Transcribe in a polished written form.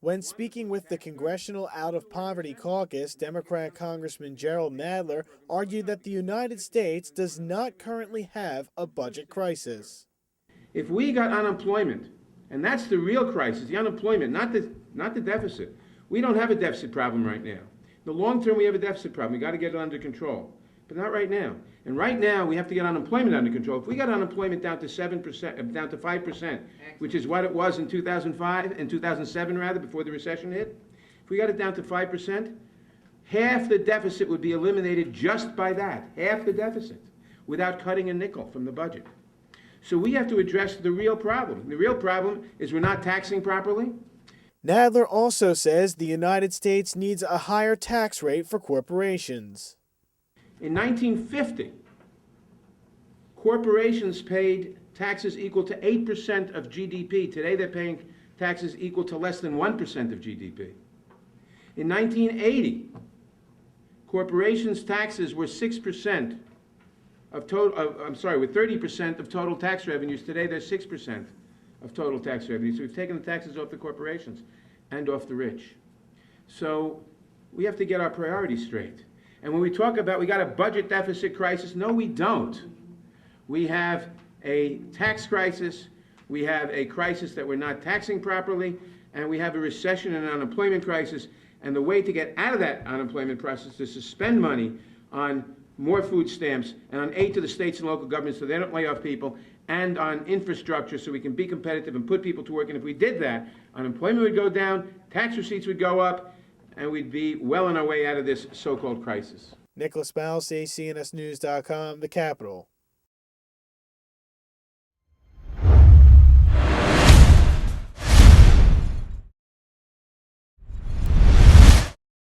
When speaking with the Congressional Out of Poverty Caucus, Democrat Congressman Rep.Nadler argued that the United States does not currently have a budget crisis. If we got unemployment, and that's the real crisis, the unemployment, not the deficit. We don't have a deficit problem right now. In the long term, we have a deficit problem. We got to get it under control, but not right now. And right now, we have to get unemployment under control. If we got unemployment down to 7%, down to 5%, which is what it was in 2005 and 2007 rather, before the recession hit, if we got it down to 5%, half the deficit would be eliminated just by that, half the deficit, without cutting a nickel from the budget. So we have to address the real problem. The real problem is we're not taxing properly. Nadler also says the United States needs a higher tax rate for corporations. In 1950, corporations paid taxes equal to 8% of GDP. Today they're paying taxes equal to less than 1% of GDP. In 1980, corporations' taxes were 6% of total, with 30% of total tax revenues. Today they're 6% of total tax revenues. So we've taken the taxes off the corporations and off the rich. So we have to get our priorities straight. And when we talk about we got a budget deficit crisis, no, we don't. We have a tax crisis, we have a crisis that we're not taxing properly, and we have a recession and an unemployment crisis. And the way to get out of that unemployment process is to suspend money on more food stamps and on aid to the states and local governments so they don't lay off people, and on infrastructure so we can be competitive and put people to work. And if we did that, unemployment would go down, tax receipts would go up, and we'd be well on our way out of this so-called crisis. Nicholas Balsi, CNSnews.com, The Capitol.